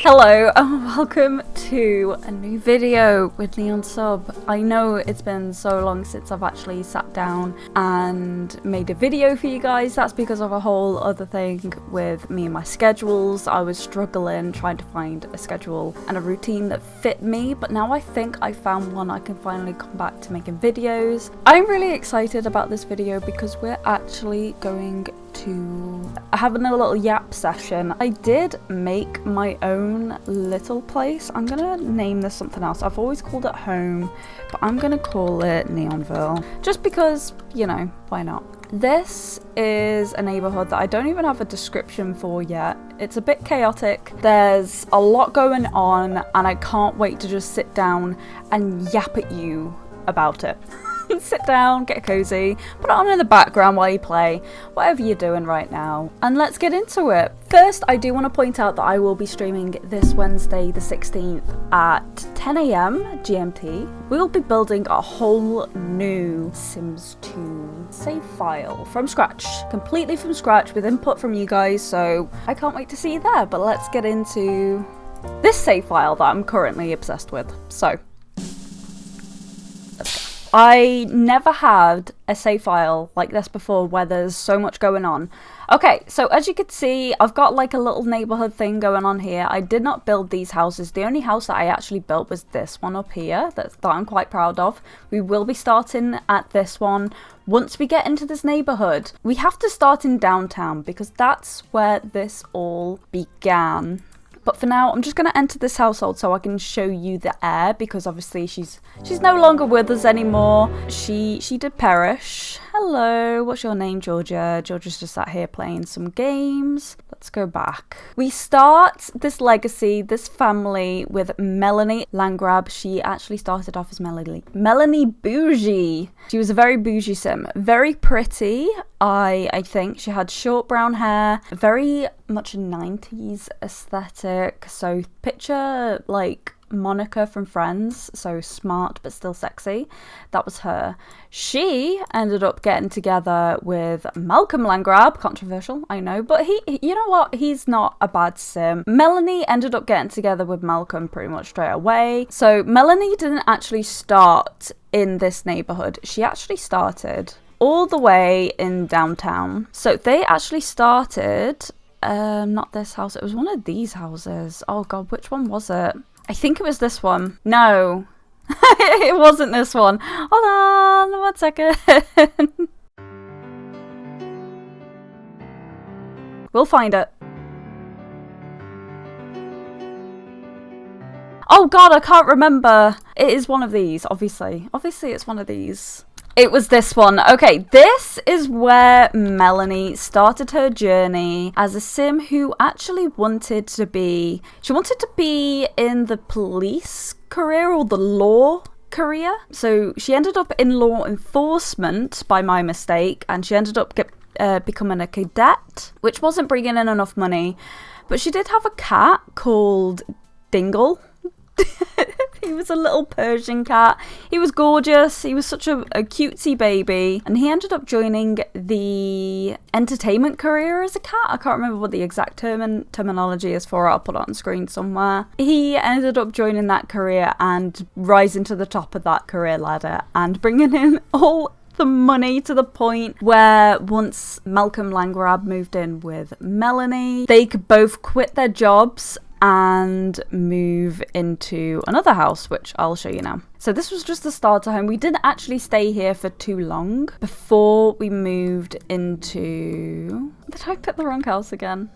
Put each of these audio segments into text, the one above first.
Hello and welcome to a new video with Neon Sub. I know it's been so long since I've actually sat down and made a video for you guys. That's because of a whole other thing with me and my schedules. I was struggling trying to find a schedule and a routine that fit me, but now I think I found one. I can finally come back to making videos. I'm really excited about this video because we're actually going to having a little yap session. I did make my own little place. I'm gonna name this something else. I've always called it home, but I'm gonna call it Neonville just because, you know, why not? This is a neighborhood that I don't even have a description for yet. It's a bit chaotic. There's a lot going on and I can't wait to just sit down and yap at you about it. Sit down, get cozy, put it on in the background while you play, whatever you're doing right now, and let's get into it. First, I do want to point out that I will be streaming this Wednesday the 16th at 10 AM GMT. We'll be building a whole new Sims 2 save file from scratch, completely from scratch with input from you guys, so I can't wait to see you there. But let's get into this save file that I'm currently obsessed with. So I never had a save file like this before where there's so much going on. Okay, so as you can see, I've got like a little neighborhood thing going on here. I did not build these houses. The only house that I actually built was this one up here that I'm quite proud of. We will be starting at this one. Once we get into this neighborhood, we have to start in downtown because that's where this all began. But for now, I'm just going to enter this household so I can show you the heir, because obviously she's no longer with us anymore. She did perish. Hello, what's your name, Georgia? Georgia's just sat here playing some games. Let's go back. We start this legacy, this family with Melanie Landgrab. She actually started off as Melanie Bougie. She was a very bougie sim, very pretty. I think she had short brown hair, very much a 90s aesthetic. So picture like Monica from Friends, so smart but still sexy. That was her. She ended up getting together with Malcolm Landgrab. Controversial, I know, but he, you know what, he's not a bad sim. Melanie ended up getting together with Malcolm pretty much straight away. So Melanie didn't actually start in this neighborhood. She actually started all the way in downtown. So they actually started not this house, it was one of these houses. Oh god, which one was it? I think it was this one. No, it wasn't this one. Hold on 1 second. We'll find it. Oh god, I can't remember. It is one of these, obviously. Obviously it's one of these. It was this one. Okay, this is where Melanie started her journey as a sim who actually wanted to be in the police career or the law career. So she ended up in law enforcement by my mistake, and she ended up becoming a cadet, which wasn't bringing in enough money. But she did have a cat called Dingle. He was a little Persian cat. He was gorgeous. He was such a cutesy baby. And he ended up joining the entertainment career as a cat. I can't remember what the exact terminology is for it. I'll put it on screen somewhere. He ended up joining that career and rising to the top of that career ladder and bringing in all the money to the point where once Malcolm Landgrab moved in with Melanie, they could both quit their jobs and move into another house, which I'll show you now. So this was just the starter home. We didn't actually stay here for too long before we moved into... Did I pick the wrong house again?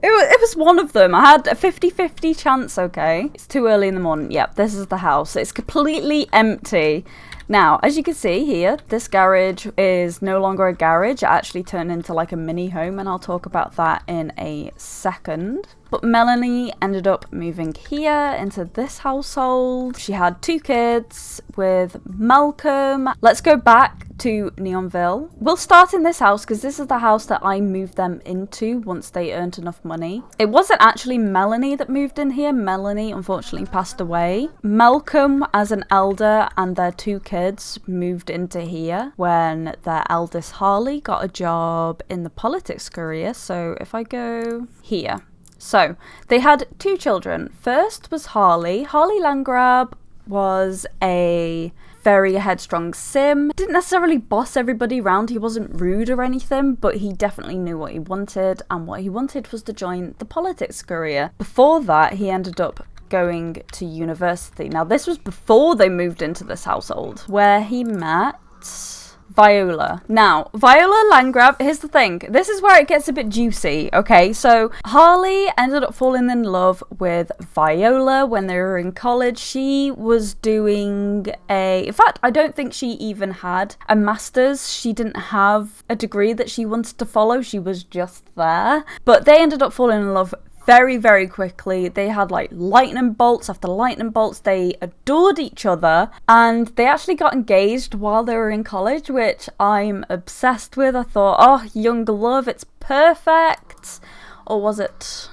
It was one of them. I had a 50-50 chance, okay? It's too early in the morning. Yep, this is the house. It's completely empty. Now, as you can see here, this garage is no longer a garage. It actually turned into like a mini home, and I'll talk about that in a second. But Melanie ended up moving here into this household. She had 2 kids with Malcolm. Let's go back to Neonville. We'll start in this house because this is the house that I moved them into once they earned enough money. It wasn't actually Melanie that moved in here. Melanie unfortunately passed away. Malcolm, as an elder, and their 2 kids moved into here when their eldest Harley got a job in the politics career. So if I go here, So they had 2 children. First was Harley. Harley Landgrab was a very headstrong sim. Didn't necessarily boss everybody around. He wasn't rude or anything, but he definitely knew what he wanted, and what he wanted was to join the politics career. Before that, he ended up going to university. Now, this was before they moved into this household, where he met Viola. Now, Viola Landgrab, here's the thing. This is where it gets a bit juicy, okay? So, Harley ended up falling in love with Viola when they were in college. She was doing in fact, I don't think she even had a master's. She didn't have a degree that she wanted to follow. She was just there. But they ended up falling in love very, very quickly. They had like lightning bolts after lightning bolts. They adored each other, and they actually got engaged while they were in college, which I'm obsessed with. I thought, oh, young love, it's perfect. Or was it?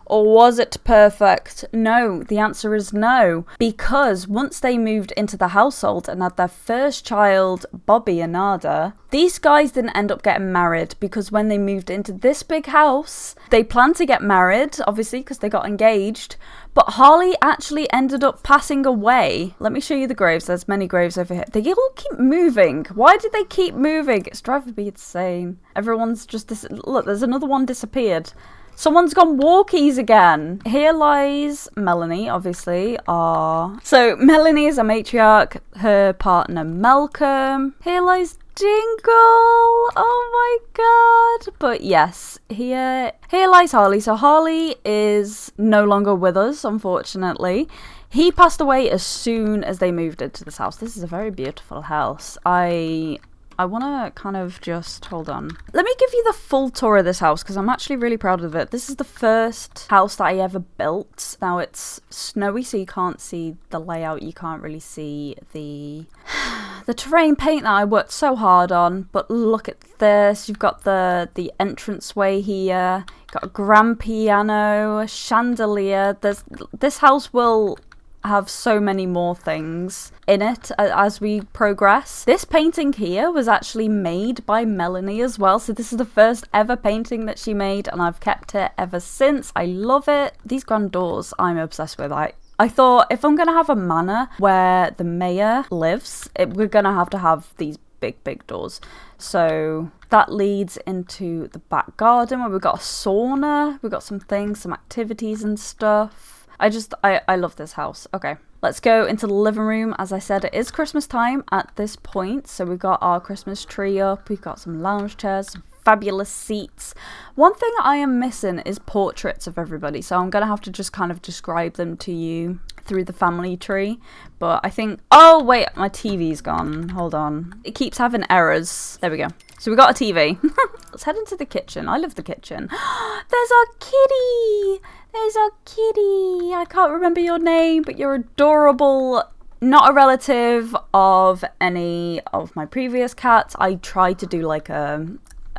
Or was it perfect? No, the answer is no. Because once they moved into the household and had their first child, Bobby and Nada, these guys didn't end up getting married, because when they moved into this big house, they planned to get married, obviously, because they got engaged. But Harley actually ended up passing away. Let me show you the graves. There's many graves over here. They all keep moving. Why did they keep moving? It's driving me insane. Everyone's just... Look, there's another one disappeared. Someone's gone walkies again. Here lies Melanie, obviously. So Melanie is a matriarch. Her partner Malcolm. Here lies Dingle. Oh my god. But yes, here lies Harley. So Harley is no longer with us, unfortunately. He passed away as soon as they moved into this house. This is a very beautiful house. I want to kind of just, hold on. Let me give you the full tour of this house, because I'm actually really proud of it. This is the first house that I ever built. Now, it's snowy, so you can't see the layout. You can't really see the terrain paint that I worked so hard on. But look at this. You've got the entranceway here. You've got a grand piano, a chandelier. This house will have so many more things in it as we progress. This painting here was actually made by Melanie as well, so this is the first ever painting that she made, and I've kept it ever since. I love it. These grand doors I'm obsessed with. I thought, if I'm gonna have a manor where the mayor lives, we're gonna have these big doors. So that leads into the back garden, where we've got a sauna, we've got some things, some activities and stuff. I love this house. Okay, let's go into the living room. As I said, it is Christmas time at this point, so we've got our Christmas tree up, we've got some lounge chairs, some fabulous seats. One thing I am missing is portraits of everybody, so I'm gonna have to just kind of describe them to you through the family tree. But I think, oh wait, my TV's gone. Hold on, it keeps having errors. There we go. So we got a TV. Let's head into the kitchen. I love the kitchen. There's our kitty. There's our kitty. I can't remember your name, but you're adorable. Not a relative of any of my previous cats. I tried to do like a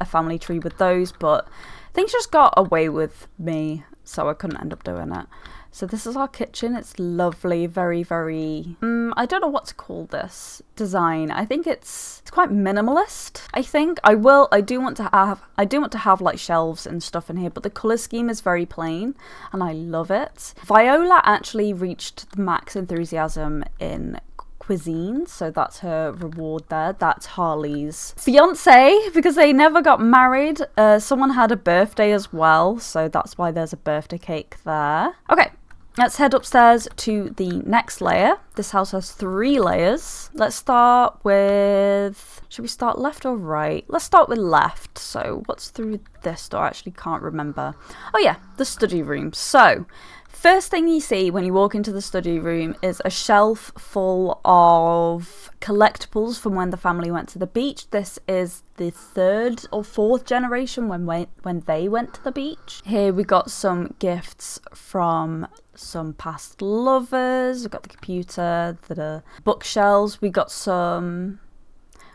family tree with those, but things just got away with me, so I couldn't end up doing it. So this is our kitchen. It's lovely, very, very, I don't know what to call this design. I think it's quite minimalist. I think I do want to have like shelves and stuff in here, but the color scheme is very plain and I love it. Viola actually reached the max enthusiasm in cuisine, so that's her reward there. That's Harley's fiance, because they never got married. Someone had a birthday as well, so that's why there's a birthday cake there. Okay, let's head upstairs to the next layer. This house has 3 layers. Let's start with, should we start left or right? Let's start with left. So what's through this door? I actually can't remember. Oh yeah, the study room. So first thing you see when you walk into the study room is a shelf full of collectibles from when the family went to the beach. This is the 3rd or 4th generation when they went to the beach. Here we got some gifts from some past lovers. We've got the computer, the bookshelves. We got some,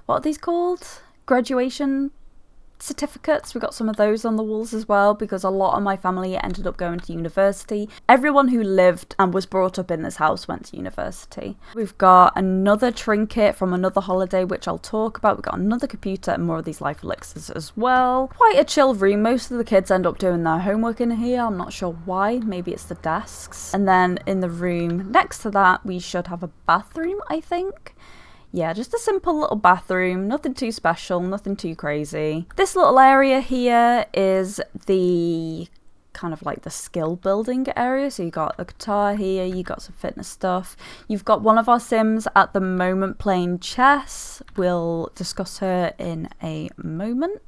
what are these called? Graduation certificates. We got some of those on the walls as well, because a lot of my family ended up going to university. Everyone who lived and was brought up in this house went to university. We've got another trinket from another holiday, which I'll talk about. We've got another computer and more of these life elixirs as well. Quite a chill room. Most of the kids end up doing their homework in here. I'm not sure why. Maybe it's the desks. And then in the room next to that, we should have a bathroom, I think. Yeah, just a simple little bathroom, nothing too special, nothing too crazy. This little area here is the kind of like the skill building area. So you got the guitar here, you got some fitness stuff. You've got one of our Sims at the moment playing chess. We'll discuss her in a moment.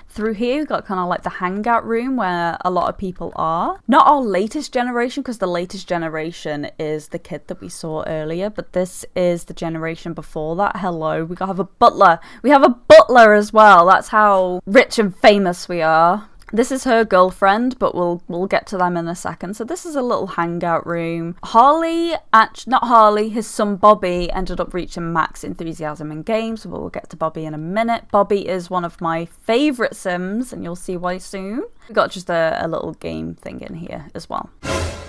Through here we've got kind of like the hangout room where a lot of people are. Not our latest generation, because the latest generation is the kid that we saw earlier, but this is the generation before that. Hello, we have a butler. We have a butler as well. That's how rich and famous we are. This is her girlfriend, but we'll get to them in a second. So this is a little hangout room. Not Harley, his son Bobby ended up reaching max enthusiasm in games. So we'll get to Bobby in a minute. Bobby is one of my favourite Sims, and you'll see why soon. We've got just a little game thing in here as well.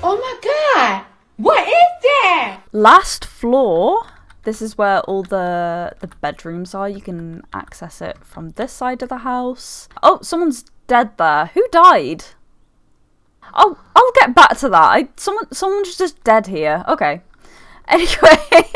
Oh my god! What is that? Last floor. This is where all the bedrooms are. You can access it from this side of the house. Oh, someone's dead there. Who died? Oh, I'll get back to that. Someone's just dead here. Okay. Anyway,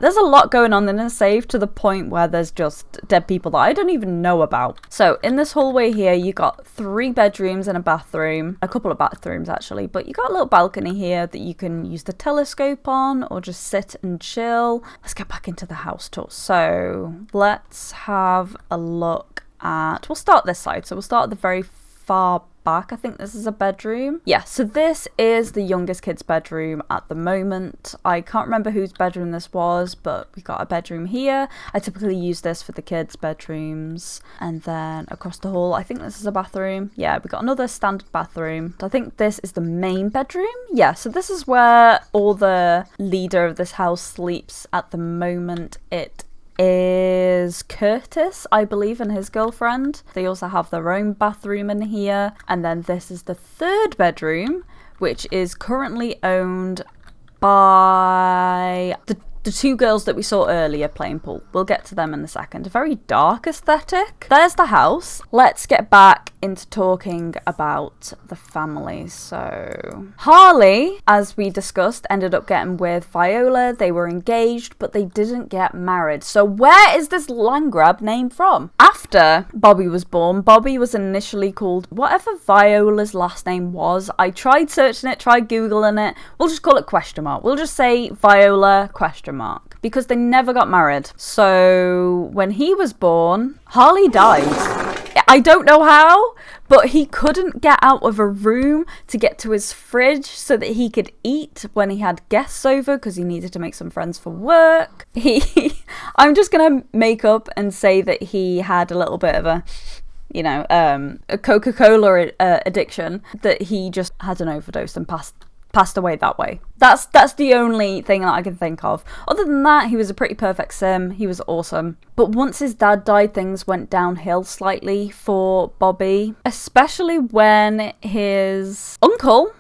there's a lot going on in this save to the point where there's just dead people that I don't even know about. So in this hallway here, you got 3 bedrooms and a bathroom, a couple of bathrooms actually, but you got a little balcony here that you can use the telescope on or just sit and chill. Let's get back into the house tour. So let's have a look at, we'll start this side. So we'll start at the very far back. I think this is a bedroom. Yeah, so this is the youngest kid's bedroom at the moment. I can't remember whose bedroom this was, but we got a bedroom here. I typically use this for the kids' bedrooms. And then across the hall, I think this is a bathroom. Yeah, we got another standard bathroom. I think this is the main bedroom. Yeah, so this is where all the leader of this house sleeps at the moment. It is Curtis, I believe, and his girlfriend. They also have their own bathroom in here. And then this is the 3rd bedroom, which is currently owned by the 2 girls that we saw earlier playing pool. We'll get to them in a second. A very dark aesthetic. There's the house. Let's get back into talking about the family. So Harley, as we discussed, ended up getting with Viola. They were engaged, but they didn't get married. So where is this land grab name from? After Bobby was born, Bobby was initially called whatever Viola's last name was. I tried searching it, tried Googling it. We'll just call it question mark. We'll just say Viola question mark, because they never got married. So when he was born, Harley died. I don't know how, but he couldn't get out of a room to get to his fridge so that he could eat when he had guests over, because he needed to make some friends for work. I'm just gonna make up and say that he had a little bit of a Coca-Cola addiction, that he just had an overdose and passed away that way. That's the only thing that I can think of. Other than that, he was a pretty perfect sim. He was awesome. But once his dad died, things went downhill slightly for Bobby, especially when his uncle,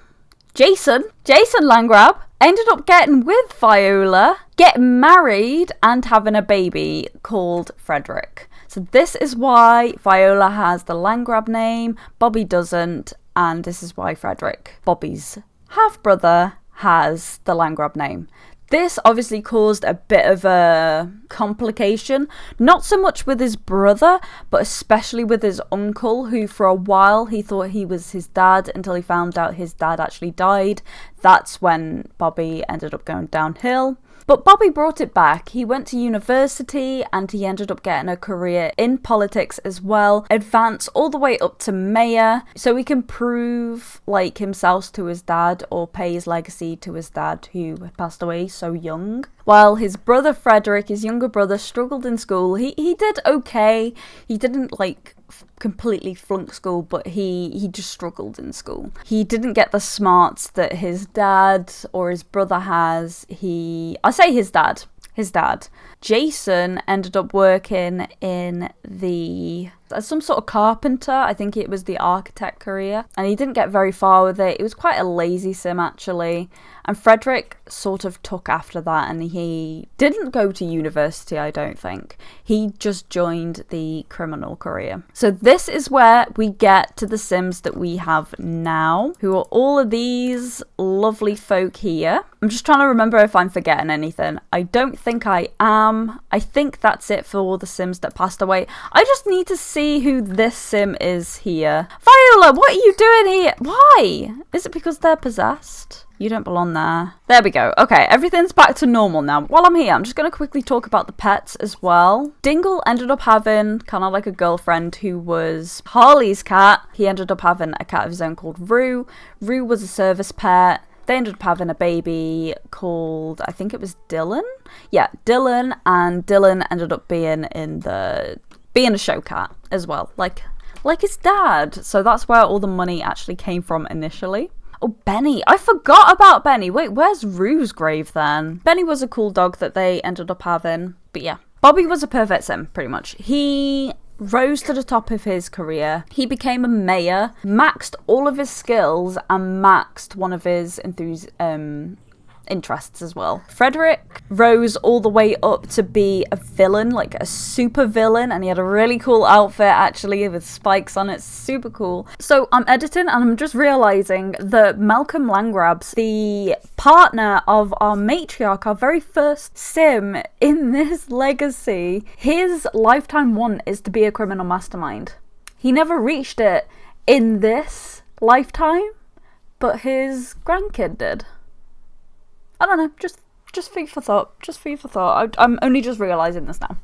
Jason Landgrab, ended up getting with Viola, getting married and having a baby called Frederick. So this is why Viola has the Landgrab name, Bobby doesn't, and this is why Frederick, Bobby's half-brother, has the Landgrab name. This obviously caused a bit of a complication, not so much with his brother, but especially with his uncle, who for a while he thought he was his dad until he found out his dad actually died. That's when Bobby ended up going downhill. But Bobby brought it back. He went to university and he ended up getting a career in politics as well. Advance all the way up to mayor, so he can prove like himself to his dad, or pay his legacy to his dad, who had passed away so young. While his brother Frederick, his younger brother, struggled in school. He did okay. He didn't completely flunk school, but he just struggled in school. He didn't get the smarts that his dad or his brother has. I say his dad. his dad. Jason ended up working in as some sort of carpenter. I think it was the architect career. And he didn't get very far with it. It was quite a lazy sim, actually. And Frederick sort of took after that, and he didn't go to university, I don't think. He just joined the criminal career. So this is where we get to the Sims that we have now, who are all of these lovely folk here. I'm just trying to remember if I'm forgetting anything. I don't think I am. I think that's it for all the Sims that passed away. I just need to see who this Sim is here. Viola, what are you doing here? Why? Is it because they're possessed? You don't belong there. There we go. Okay, everything's back to normal now. While I'm here, I'm just going to quickly talk about the pets as well. Dingle ended up having kind of like a girlfriend who was Harley's cat. He ended up having a cat of his own called Rue. Rue was a service pet. They ended up having a baby called, I think it was Dylan? Yeah, Dylan. And Dylan ended up being a show cat as well. Like his dad. So that's where all the money actually came from initially. Oh, Benny. I forgot about Benny. Wait, where's Rue's grave then? Benny was a cool dog that they ended up having. But yeah, Bobby was a perfect sim, pretty much. He rose to the top of his career. He became a mayor, maxed all of his skills, and maxed one of his interests as well. Frederick rose all the way up to be a villain, like a super villain, and he had a really cool outfit actually with spikes on it. Super cool. So I'm editing and I'm just realizing that Malcolm Langrabs, the partner of our matriarch, our very first sim in this legacy, his lifetime want is to be a criminal mastermind. He never reached it in this lifetime, but his grandkid did. I don't know, just food for thought. Just food for thought. I'm only just realising this now.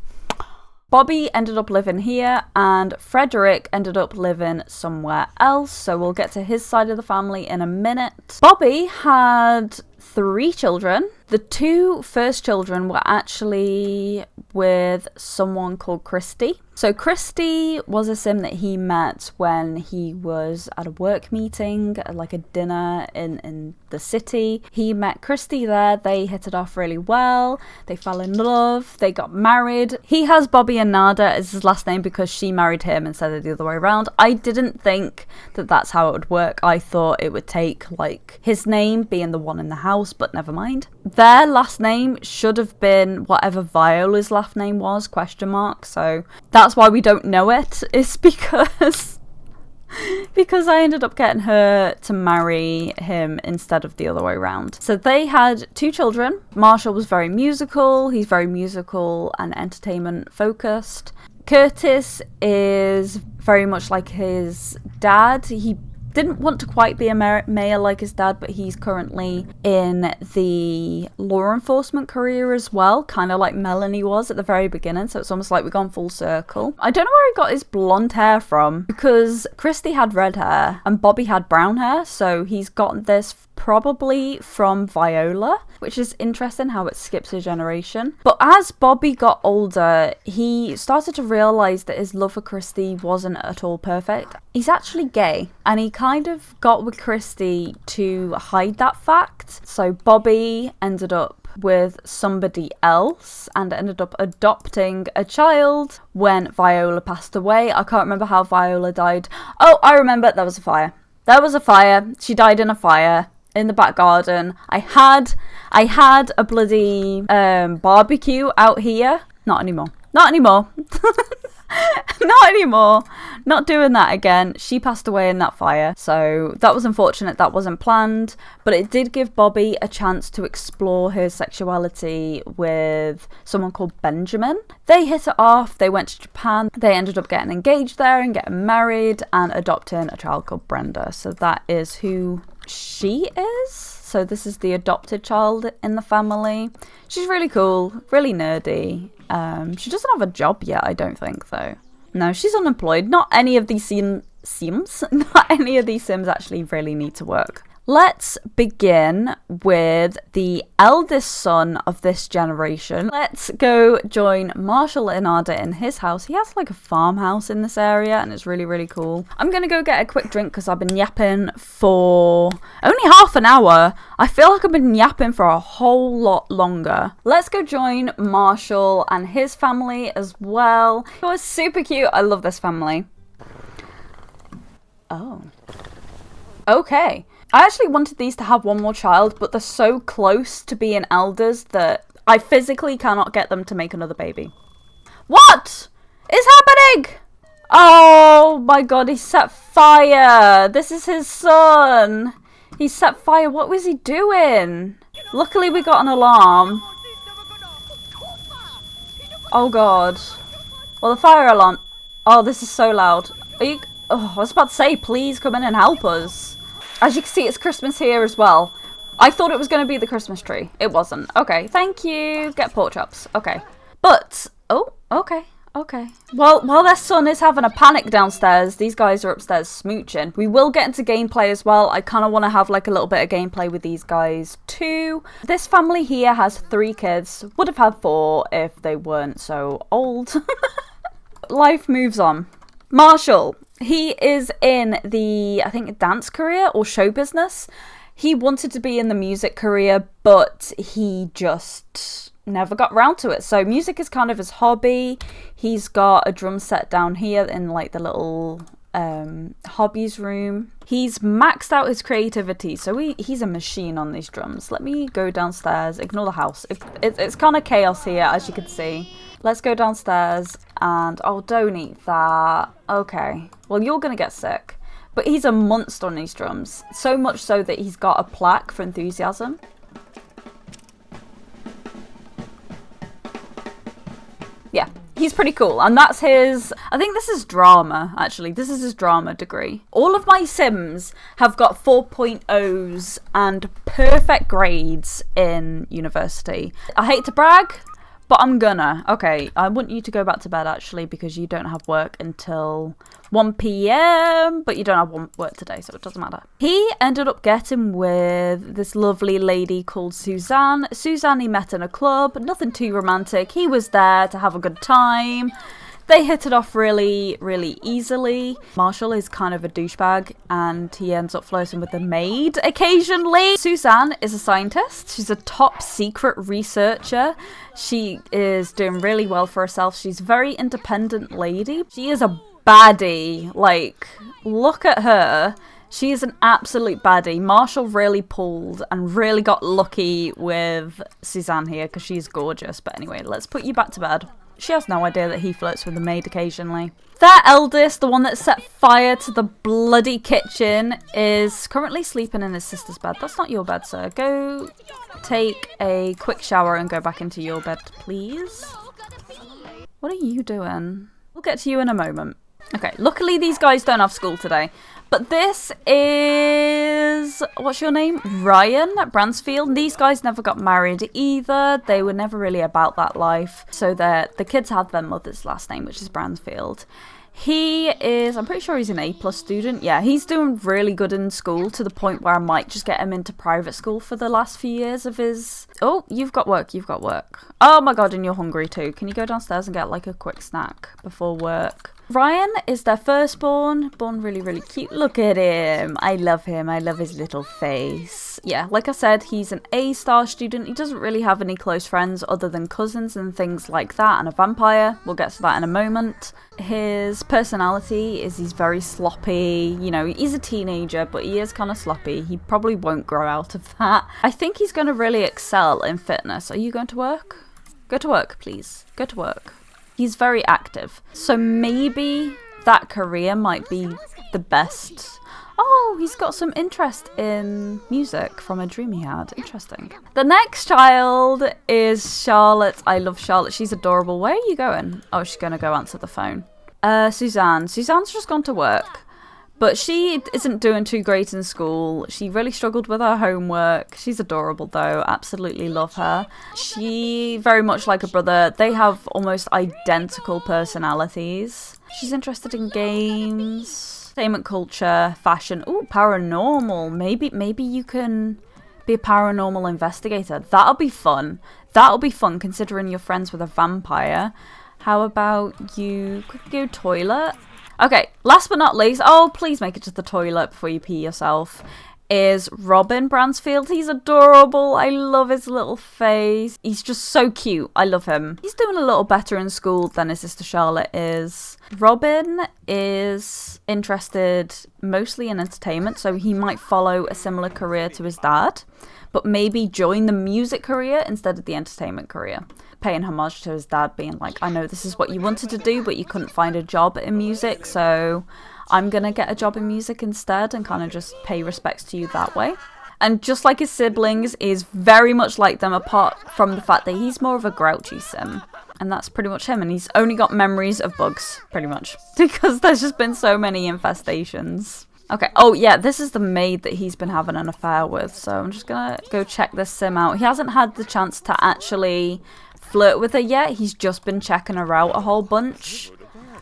Bobby ended up living here, and Frederick ended up living somewhere else, so we'll get to his side of the family in a minute. Bobby had 3 children. The 2 first children were actually with someone called Christy. So Christy was a sim that he met when he was at a work meeting, like a dinner in the city. He met Christy there. They hit it off really well. They fell in love. They got married. He has Bobby and Nada as his last name because she married him instead of the other way around. I didn't think that that's how it would work. I thought it would take like his name being the one in the house, but never mind. Their last name should have been whatever Viola's last name was, ? So that's why we don't know it. It's because I ended up getting her to marry him instead of the other way around. So they had 2 children. Marshall was very musical. He's very musical and entertainment focused. Curtis is very much like his dad. He didn't want to quite be a mayor like his dad, but he's currently in the law enforcement career as well, kind of like Melanie was at the very beginning, so it's almost like we've gone full circle. I don't know where he got his blonde hair from, because Christy had red hair and Bobby had brown hair, so he's gotten this probably from Viola, which is interesting how it skips a generation. But as Bobby got older, he started to realise that his love for Christy wasn't at all perfect. He's actually gay, and he kind of got with Christy to hide that fact. So Bobby ended up with somebody else and ended up adopting a child when Viola passed away. I can't remember how Viola died. Oh, I remember, there was a fire. There was a fire. She died in a fire in the back garden. I had a bloody barbecue out here. Not anymore. Not anymore. Not anymore. Not doing that again. She passed away in that fire. So that was unfortunate. That wasn't planned. But it did give Bobby a chance to explore his sexuality with someone called Benjamin. They hit it off. They went to Japan. They ended up getting engaged there and getting married and adopting a child called Brenda. So that is who she is. So this is the adopted child in the family. She's really cool, really nerdy. She doesn't have a job yet, I don't think, though. No, she's unemployed. Not any of these Sims, not any of these Sims actually really need to work. Let's begin with the eldest son of this generation. Let's go join Marshall Inarda in his house. He has like a farmhouse in this area and it's really, really cool. I'm gonna go get a quick drink because I've been yapping for only half an hour. I feel like I've been yapping for a whole lot longer. Let's go join Marshall and his family as well. It was super cute. I love this family. Oh. Okay. I actually wanted these to have one more child, but they're so close to being elders that I physically cannot get them to make another baby. What is happening? Oh my god, he set fire. This is his son. He set fire. What was he doing? Luckily we got an alarm. Oh god. Well, the fire alarm. Oh, this is so loud. Are you... Oh, I was about to say, please come in and help us. As you can see, it's Christmas here as well. I thought it was going to be the Christmas tree. It wasn't. Okay, thank you. Get pork chops. Okay. But, oh, okay. Well, while their son is having a panic downstairs, these guys are upstairs smooching. We will get into gameplay as well. I kind of want to have like a little bit of gameplay with these guys too. This family here has 3 kids. Would have had 4 if they weren't so old. Life moves on. Marshall. He is in the, I think, dance career or show business. He wanted to be in the music career, but he just never got round to it. So music is kind of his hobby. He's got a drum set down here in like the little hobbies room. He's maxed out his creativity, so he's a machine on these drums. Let me go downstairs. Ignore the house. It's kind of chaos here, as you can see. Let's go downstairs and... Oh, don't eat that. Okay. Well, you're going to get sick. But he's a monster on these drums. So much so that he's got a plaque for enthusiasm. Yeah, he's pretty cool. And that's his... I think this is drama, actually. This is his drama degree. All of my Sims have got 4.0s and perfect grades in university. I hate to brag, but I'm gonna. Okay, I want you to go back to bed, actually, because you don't have work until 1 PM, but you don't have work today, so it doesn't matter. He ended up getting with this lovely lady called Suzanne. Suzanne he met in a club, nothing too romantic. He was there to have a good time. They hit it off really, really easily. Marshall is kind of a douchebag and he ends up flirting with the maid occasionally. Suzanne is a scientist. She's a top secret researcher. She is doing really well for herself. She's a very independent lady. She is a baddie. Like, look at her. She is an absolute baddie. Marshall really pulled and really got lucky with Suzanne here because she's gorgeous. But anyway, let's put you back to bed. She has no idea that he flirts with the maid occasionally. Their eldest, the one that set fire to the bloody kitchen, is currently sleeping in his sister's bed. That's not your bed, sir. Go take a quick shower and go back into your bed, please. What are you doing? We'll get to you in a moment. Okay, luckily these guys don't have school today. But this is... What's your name? Ryan Bransfield. These guys never got married either. They were never really about that life. So the kids had their mother's last name, which is Bransfield. He is... I'm pretty sure he's an A+ student. Yeah, he's doing really good in school to the point where I might just get him into private school for the last few years of his... Oh, you've got work. You've got work. Oh my god, and you're hungry too. Can you go downstairs and get like a quick snack before work? Ryan is their firstborn, born really, really cute. Look at him. I love him. I love his little face. Yeah, like I said, he's an A-star student. He doesn't really have any close friends other than cousins and things like that, and a vampire. We'll get to that in a moment. His personality is he's very sloppy. You know, he's a teenager, but he is kind of sloppy. He probably won't grow out of that. I think he's going to really excel in fitness. Are you going to work? Go to work, please. Go to work. He's very active. So maybe that career might be the best. Oh, he's got some interest in music from a dream he had. Interesting. The next child is Charlotte. I love Charlotte. She's adorable. Where are you going? Oh, she's going to go answer the phone. Suzanne. Suzanne's just gone to work. But she isn't doing too great in school. She really struggled with her homework. She's adorable though. Absolutely love her. She, very much like a brother, they have almost identical personalities. She's interested in games. Entertainment, culture, fashion. Ooh, paranormal. Maybe you can be a paranormal investigator. That'll be fun. That'll be fun considering you're friends with a vampire. How about you quickly go toilet? Okay, last but not least, oh, please make it to the toilet before you pee yourself, is Robin Bransfield. He's adorable. I love his little face. He's just so cute. I love him. He's doing a little better in school than his sister Charlotte is. Robin is interested mostly in entertainment, so he might follow a similar career to his dad, but maybe join the music career instead of the entertainment career. Paying homage to his dad, being like, I know this is what you wanted to do, but you couldn't find a job in music, so I'm gonna get a job in music instead and kind of just pay respects to you that way. And just like his siblings, is very much like them, apart from the fact that he's more of a grouchy sim. And that's pretty much him, and he's only got memories of bugs, pretty much, because there's just been so many infestations. Okay, oh yeah, this is the maid that he's been having an affair with, so I'm just gonna go check this sim out. He hasn't had the chance to actually flirt with her yet. He's just been checking her out a whole bunch,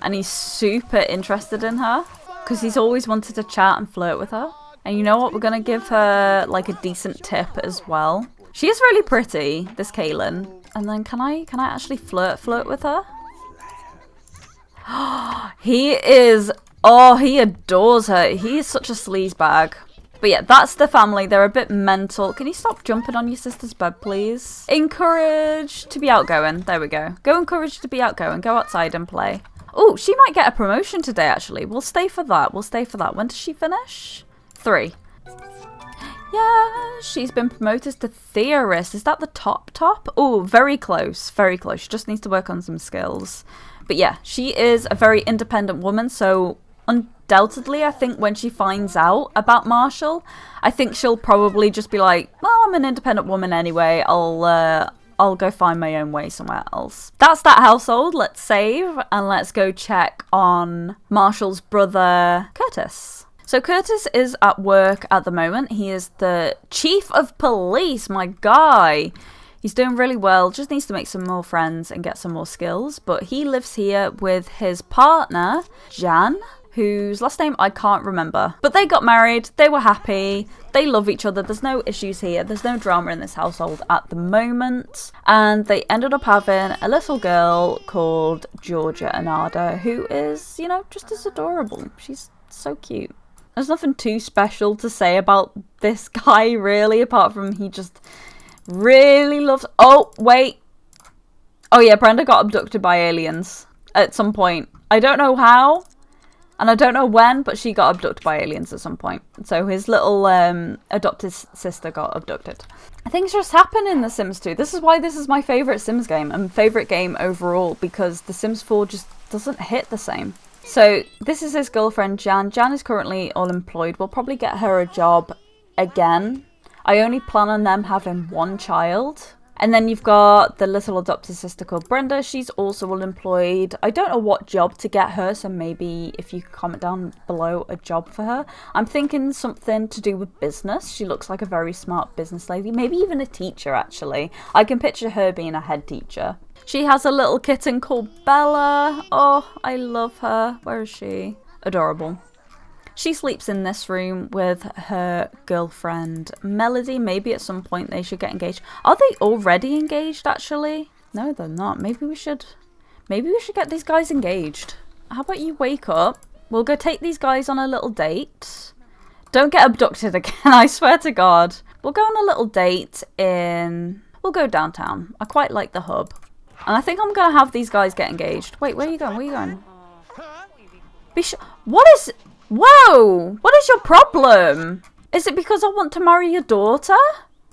and he's super interested in her because he's always wanted to chat and flirt with her. And you know what, we're gonna give her like a decent tip as well. She is really pretty, this Kaylin. And then can I actually flirt with her? He is, oh, he adores her. He is such a sleazebag. But yeah, that's the family. They're a bit mental. Can you stop jumping on your sister's bed, please? Encourage to be outgoing. There we go. Go encourage to be outgoing. Go outside and play. Oh, she might get a promotion today, actually. We'll stay for that. We'll stay for that. When does she finish? 3. Yeah, she's been promoted to theorist. Is that the top? Oh, very close. Very close. She just needs to work on some skills. But yeah, she is a very independent woman, so undoubtedly, I think when she finds out about Marshall, I think she'll probably just be like, well, I'm an independent woman anyway. I'll go find my own way somewhere else. That's that household. Let's save and let's go check on Marshall's brother, Curtis. So Curtis is at work at the moment. He is the chief of police, my guy. He's doing really well, just needs to make some more friends and get some more skills. But he lives here with his partner, Jan, whose last name I can't remember. But they got married, they were happy, they love each other, there's no issues here, there's no drama in this household at the moment. And they ended up having a little girl called Georgia Anada, who is, you know, just as adorable. She's so cute. There's nothing too special to say about this guy, really, apart from he just really loves... Oh, wait. Oh, yeah, Brenda got abducted by aliens at some point. I don't know how, and I don't know when, but she got abducted by aliens at some point. So his little adopted sister got abducted. Things just happen in The Sims 2. This is why this is my favourite Sims game, and favourite game overall, because The Sims 4 just doesn't hit the same. So this is his girlfriend, Jan. Jan is currently unemployed. We'll probably get her a job again. I only plan on them having one child. And then you've got the little adopted sister called Brenda. She's also unemployed. I don't know what job to get her, so maybe if you comment down below a job for her. I'm thinking something to do with business. She looks like a very smart business lady. Maybe even a teacher, actually. I can picture her being a head teacher. She has a little kitten called Bella. Oh, I love her. Where is she? Adorable. She sleeps in this room with her girlfriend, Melody. Maybe at some point they should get engaged. Are they already engaged, actually? No, they're not. Maybe we should get these guys engaged. How about you wake up? We'll go take these guys on a little date. Don't get abducted again, I swear to God. We'll go on a little date we'll go downtown. I quite like the hub. And I think I'm going to have these guys get engaged. Wait, where are you going? Where are you going? Be sure. What is... Whoa! What is your problem? Is it because I want to marry your daughter?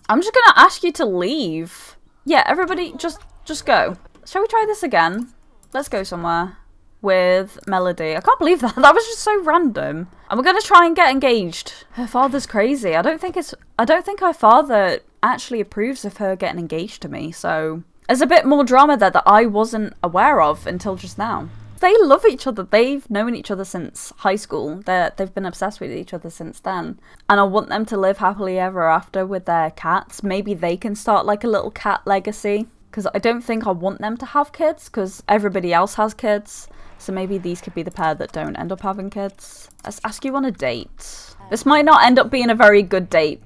I'm just going to ask you to leave. Yeah, everybody, just go. Shall we try this again? Let's go somewhere with Melody. I can't believe that. That was just so random. And we're going to try and get engaged. Her father's crazy. I don't think her father actually approves of her getting engaged to me. So there's a bit more drama there that I wasn't aware of until just now. They love each other. They've known each other since high school. They've been obsessed with each other since then. And I want them to live happily ever after with their cats. Maybe they can start like a little cat legacy. Because I don't think I want them to have kids, because everybody else has kids. So maybe these could be the pair that don't end up having kids. Let's ask you on a date. This might not end up being a very good date.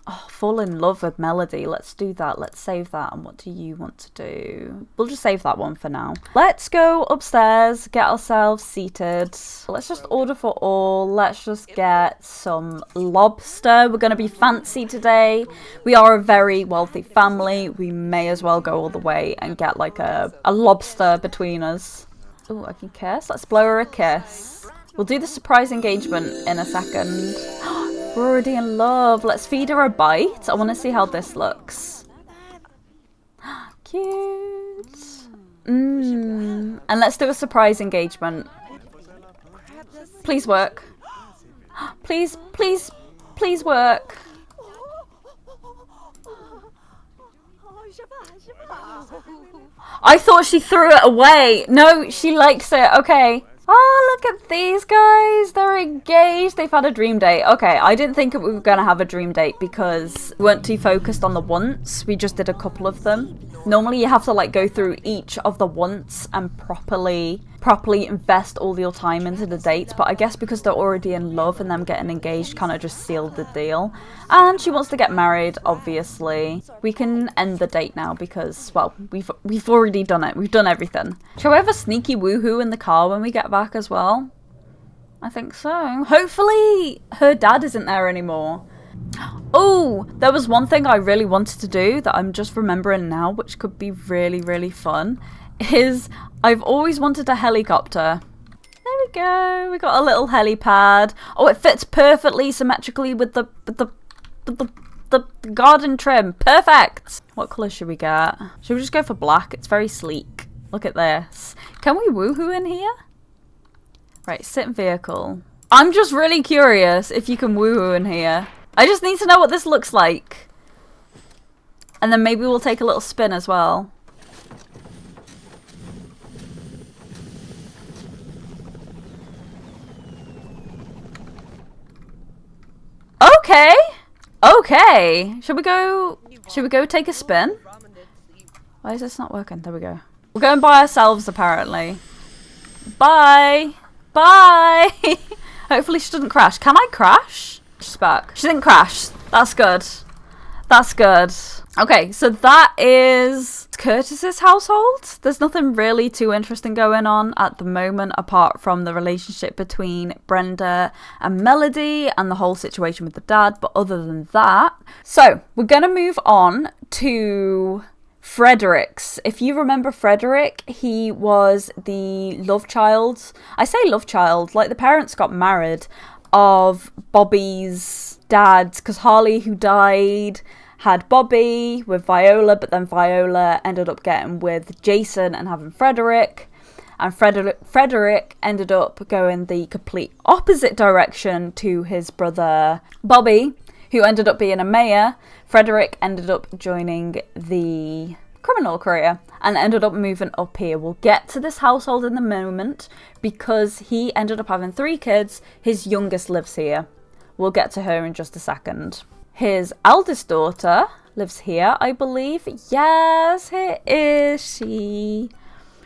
Oh, fall in love with Melody. Let's do that. Let's save that. And what do you want to do? We'll just save that one for now. Let's go upstairs, get ourselves seated. Let's just order for all. Let's just get some lobster. We're going to be fancy today. We are a very wealthy family. We may as well go all the way and get like a lobster between us. Oh, I can kiss. Let's blow her a kiss. We'll do the surprise engagement in a second. We're already in love. Let's feed her a bite. I want to see how this looks. Cute. And let's do a surprise engagement. Please work. Please, please, please work. I thought she threw it away. No, she likes it. Okay. Oh, look at these guys. They're engaged. They've had a dream date. Okay, I didn't think we were going to have a dream date because we weren't too focused on the wants. We just did a couple of them. Normally you have to like go through each of the wants and properly invest all your time into the dates. But I guess because they're already in love and them getting engaged kind of just sealed the deal. And she wants to get married, obviously. We can end the date now because, well, we've already done it. We've done everything. Shall we have a sneaky woohoo in the car when we get back as well? I think so. Hopefully her dad isn't there anymore. Oh, there was one thing I really wanted to do that I'm just remembering now, which could be really, really fun, is I've always wanted a helicopter. There we go. We got a little helipad. Oh, it fits perfectly symmetrically with the garden trim. Perfect. What colour should we get? Should we just go for black? It's very sleek. Look at this. Can we woohoo in here? Right, sit in vehicle. I'm just really curious if you can woohoo in here. I just need to know what this looks like. And then maybe we'll take a little spin as well. Okay. Okay. Should we go take a spin? Why is this not working? There we go. We're going by ourselves apparently. Bye. Bye. Hopefully she doesn't crash. Can I crash? She's back. She didn't crash. That's good. That's good. Okay, so that is Curtis's household. There's nothing really too interesting going on at the moment apart from the relationship between Brenda and Melody and the whole situation with the dad. But other than that, so we're going to move on to Frederick's. If you remember Frederick, he was the love child. I say love child, like the parents got married of Bobby's dad, because Harley, who died, had Bobby with Viola, but then Viola ended up getting with Jason and having Frederick, and Frederick ended up going the complete opposite direction to his brother Bobby, who ended up being a mayor. Frederick ended up joining the criminal career and ended up moving up here. We'll get to this household in the moment because he ended up having 3 kids. His youngest lives here. We'll get to her in just a second. His eldest daughter lives here, I believe. Yes, here is she.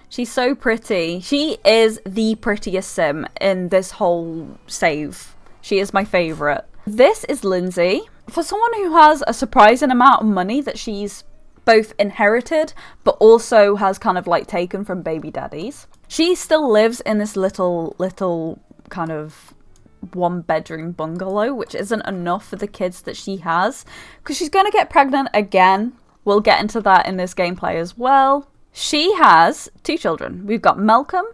She's so pretty. She is the prettiest sim in this whole save. She is my favourite. This is Lindsay. For someone who has a surprising amount of money that she's both inherited but also has kind of like taken from baby daddies, she still lives in this little kind of 1-bedroom bungalow, which isn't enough for the kids that she has because she's going to get pregnant again. We'll get into that in this gameplay as well. She has 2 children. We've got Malcolm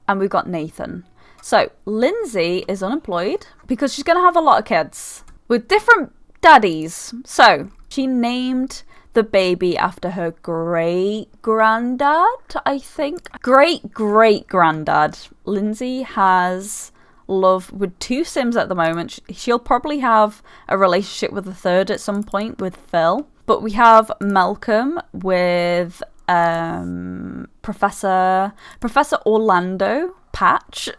and we've got Nathan. So Lindsay is unemployed because she's going to have a lot of kids with different daddies. So she named the baby after her great-granddad, I think. Great-great-granddad. Lindsay has love with 2 Sims at the moment. She'll probably have a relationship with a third at some point with Phil. But we have Malcolm with Professor Orlando Patch.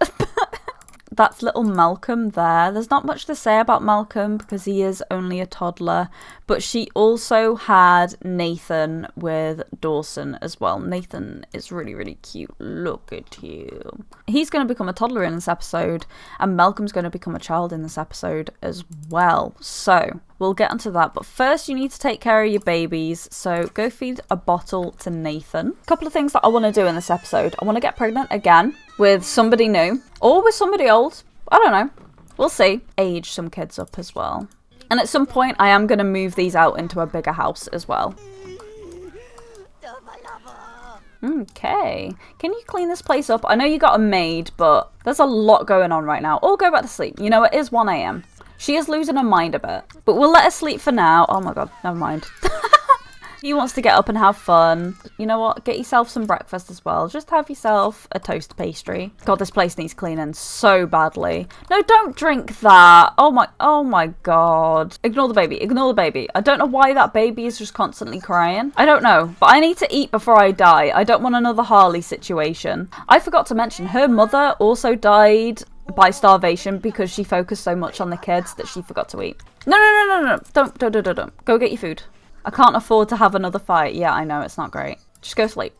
that's little Malcolm there. There's not much to say about Malcolm because he is only a toddler, but she also had Nathan with Dawson as well. Nathan is really, really cute. Look at you. He's going to become a toddler in this episode, and Malcolm's going to become a child in this episode as well. So we'll get onto that, but first you need to take care of your babies, so go feed a bottle to Nathan. A couple of things that I want to do in this episode. I want to get pregnant again with somebody new or with somebody old. I don't know. We'll see. Age some kids up as well. And at some point I am going to move these out into a bigger house as well. Okay. Can you clean this place up? I know you got a maid, but there's a lot going on right now. Or go back to sleep. You know, it is 1 a.m. She is losing her mind a bit. But we'll let her sleep for now. Oh my god, never mind. He wants to get up and have fun. You know what? Get yourself some breakfast as well. Just have yourself a toast pastry. God, this place needs cleaning so badly. No, don't drink that. Oh my god. Ignore the baby. Ignore the baby. I don't know why that baby is just constantly crying. I don't know. But I need to eat before I die. I don't want another Harley situation. I forgot to mention, her mother also died by starvation because she focused so much on the kids that she forgot to eat. No. Don't. Go get your food. I can't afford to have another fight. Yeah, I know, it's not great. Just go sleep.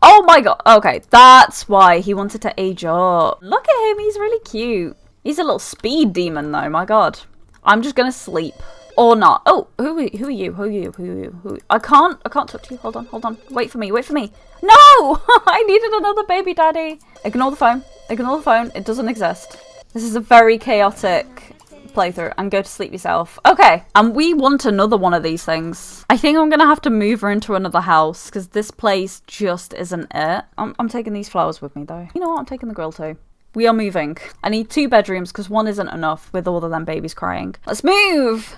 Oh my god. Okay, that's why he wanted to age up. Look at him, he's really cute. He's a little speed demon though, my god. I'm just gonna sleep. Or not. Oh, who are you? I can't talk to you. Hold on. Wait for me. No! I needed another baby daddy. Ignore the phone. It doesn't exist. This is a very chaotic playthrough, and go to sleep yourself. Okay, and we want another one of these things. I think I'm gonna have to move her into another house because this place just isn't it. I'm taking these flowers with me though. You know what? I'm taking the grill too. We are moving. I need 2 bedrooms because 1 isn't enough with all of them babies crying. Let's move!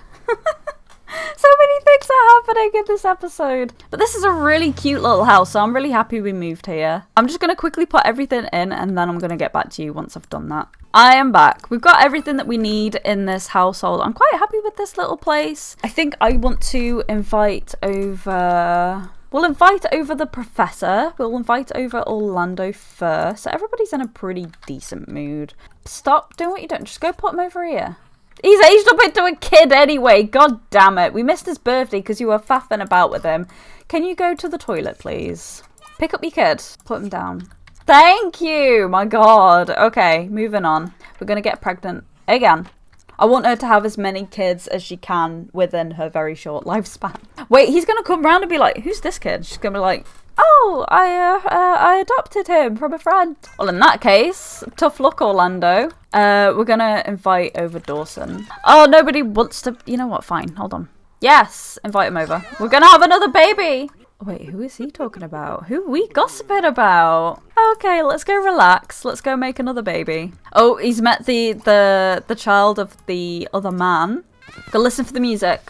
So many things are happening in this episode. But this is a really cute little house, so I'm really happy we moved here. I'm just going to quickly put everything in, and then I'm going to get back to you once I've done that. I am back. We've got everything that we need in this household. I'm quite happy with this little place. I think I want to invite over... We'll invite over the professor. We'll invite over Orlando first. So everybody's in a pretty decent mood. Stop doing what you're doing. Just go put him over here. He's aged up into a kid anyway. God damn it. We missed his birthday because you were faffing about with him. Can you go to the toilet, please? Pick up your kid. Put him down. Thank you. My God. Okay, moving on. We're going to get pregnant again. I want her to have as many kids as she can within her very short lifespan. Wait, he's going to come round and be like, who's this kid? She's going to be like, oh, I adopted him from a friend. Well, in that case, tough luck, Orlando. We're going to invite over Dawson. Oh, nobody wants to... You know what? Fine. Hold on. Yes, invite him over. We're going to have another baby. Wait, who is he talking about? Who are we gossiping about? Okay, let's go relax. Let's go make another baby. Oh, he's met the child of the other man. Go listen for the music.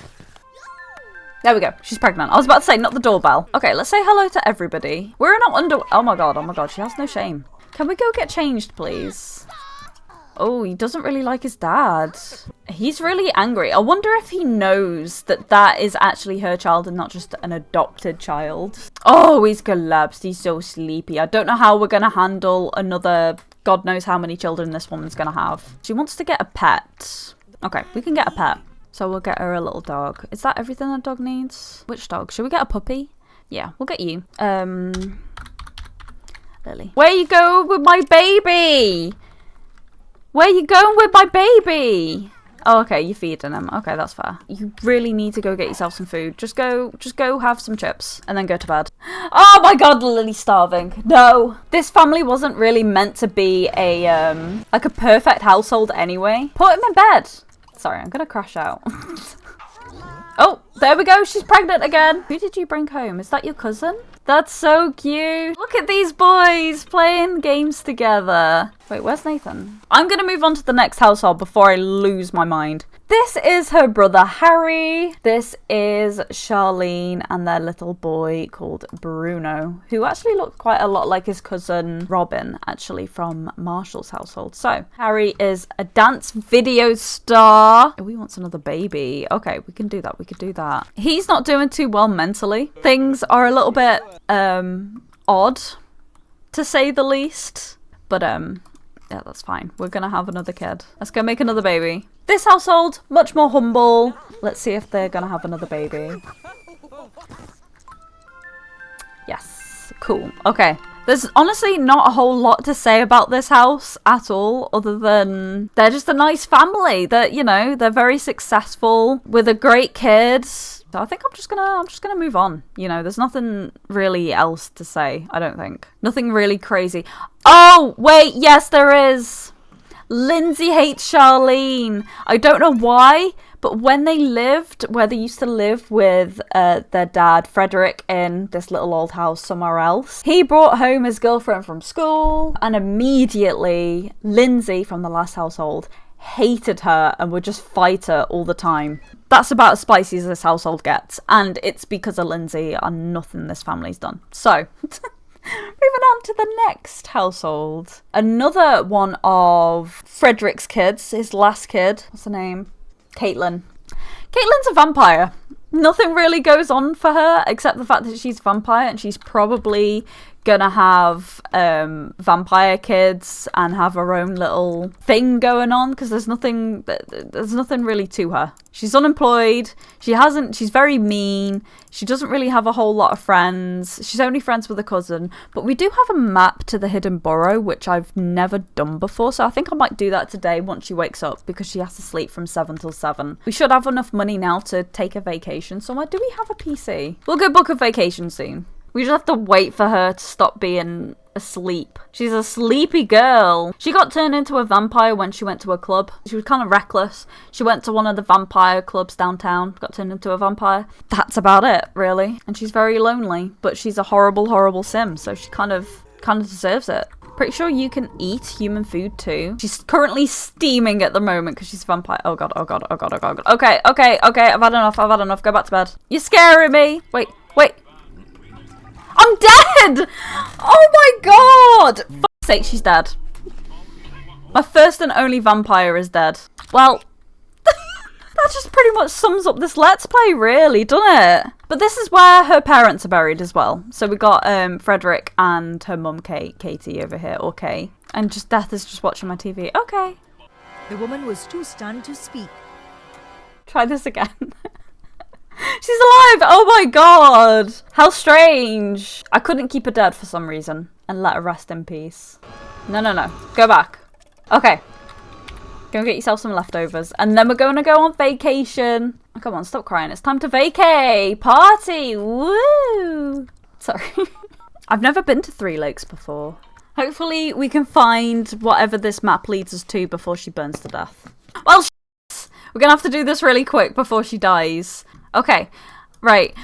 There we go. She's pregnant. I was about to say, not the doorbell. Okay, let's say hello to everybody. We're in our under... Oh my god. She has no shame. Can we go get changed, please? Oh, he doesn't really like his dad. He's really angry. I wonder if he knows that that is actually her child and not just an adopted child. Oh, he's collapsed. He's so sleepy. I don't know how we're going to handle another... God knows how many children this woman's going to have. She wants to get a pet. Okay, we can get a pet. So we'll get her a little dog. Is that everything a dog needs? Which dog? Should we get a puppy? Yeah, we'll get you. Lily. Where you going with my baby? Where you going with my baby? Oh, okay, you're feeding him. Okay, that's fair. You really need to go get yourself some food. Just go have some chips and then go to bed. Oh my god, Lily's starving. No. This family wasn't really meant to be a, like a perfect household anyway. Put him in bed. Sorry, I'm gonna crash out. Oh, there we go. She's pregnant again. Who did you bring home? Is that your cousin? That's so cute. Look at these boys playing games together. Wait, where's Nathan? I'm going to move on to the next household before I lose my mind. This is her brother Harry. This is Charlene and their little boy called Bruno, who actually looked quite a lot like his cousin Robin, actually, from Marshall's household. So, Harry is a dance video star. Oh, he wants another baby. Okay, we can do that. We could do that. He's not doing too well mentally. Things are a little bit, odd, to say the least. But, Yeah, that's fine. We're gonna have another kid. Let's go make another baby. This household, much more humble. Let's see if they're gonna have another baby. Yes, cool. Okay. There's honestly not a whole lot to say about this house at all, other than they're just a nice family. That, you know, they're very successful with a great kid. So I think I'm just gonna move on. You know, there's nothing really else to say, I don't think. Nothing really crazy. Oh, wait, yes there is. Lindsay hates Charlene. I don't know why, but when they lived, where they used to live with their dad, Frederick, in this little old house somewhere else, he brought home his girlfriend from school, and immediately Lindsay from the last household hated her and would just fight her all the time. That's about as spicy as this household gets, and it's because of Lindsay and nothing this family's done. So... moving on to the next household. Another one of Frederick's kids, his last kid. What's her name? Caitlin. Caitlin's a vampire. Nothing really goes on for her except the fact that she's a vampire, and she's probably gonna have vampire kids and have her own little thing going on, because there's nothing really to her. She's unemployed. She's very mean. She doesn't really have a whole lot of friends. She's only friends with a cousin. But we do have a map to the hidden burrow, which I've never done before. So I think I might do that today once she wakes up, because she has to sleep from 7 till 7. We should have enough money now to take a vacation somewhere. Do we have a PC? We'll go book a vacation soon. We just have to wait for her to stop being asleep. She's a sleepy girl. She got turned into a vampire when she went to a club. She was kind of reckless. She went to one of the vampire clubs downtown, got turned into a vampire. That's about it, really. And she's very lonely, but she's a horrible, horrible sim, so she kind of deserves it. Pretty sure you can eat human food too. She's currently steaming at the moment because she's a vampire. Oh god, oh god, oh god, oh god. Okay, I've had enough. Go back to bed. You're scaring me. Wait. I'm dead! Oh my god! For fuck's sake, she's dead. My first and only vampire is dead. Well, that just pretty much sums up this Let's Play, really, doesn't it? But this is where her parents are buried as well. So we got Frederick and her mum, Katie, over here, or Kay. And just Death is just watching my TV. Okay. The woman was too stunned to speak. Try this again. She's alive! Oh my god! How strange. I couldn't keep her dead for some reason and let her rest in peace. No. Go back. Okay. Go and get yourself some leftovers. And then we're going to go on vacation. Oh, come on, stop crying. It's time to vacay! Party! Woo! Sorry. I've never been to Three Lakes before. Hopefully we can find whatever this map leads us to before she burns to death. Well, we're going to have to do this really quick before she dies. Okay, right.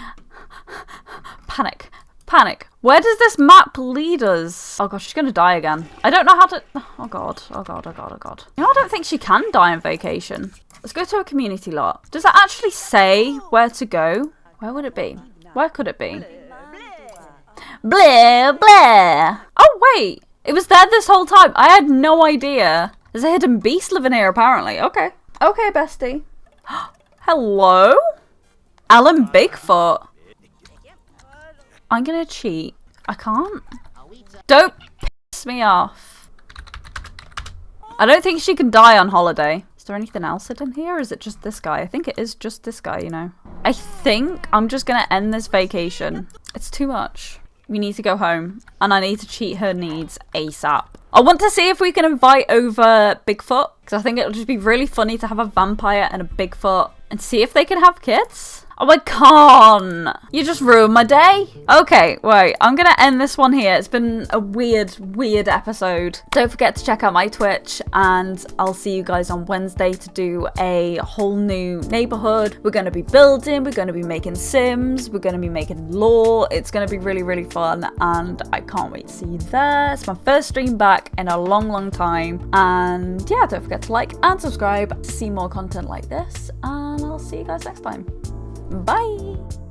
Panic. Where does this map lead us? Oh gosh, she's gonna die again. I don't know how to... Oh god. You know, I don't think she can die on vacation. Let's go to a community lot. Does that actually say where to go? Where would it be? Where could it be? Blah, blah. Oh wait, it was there this whole time. I had no idea. There's a hidden beast living here apparently. Okay, bestie. Hello? Alan Bigfoot. I'm gonna cheat. I can't. Don't piss me off. I don't think she can die on holiday. Is there anything else hidden here, or is it just this guy? I think it is just this guy, you know. I think I'm just gonna end this vacation. It's too much. We need to go home, and I need to cheat her needs ASAP. I want to see if we can invite over Bigfoot, because I think it'll just be really funny to have a vampire and a Bigfoot and see if they can have kids. Oh, I can't. You just ruined my day. Okay, wait. I'm going to end this one here. It's been a weird episode. Don't forget to check out my Twitch, and I'll see you guys on Wednesday to do a whole new neighborhood. We're going to be building. We're going to be making Sims. We're going to be making lore. It's going to be really fun, and I can't wait to see you there. It's my first stream back in a long time. And yeah, don't forget to like and subscribe to see more content like this, and I'll see you guys next time. Bye!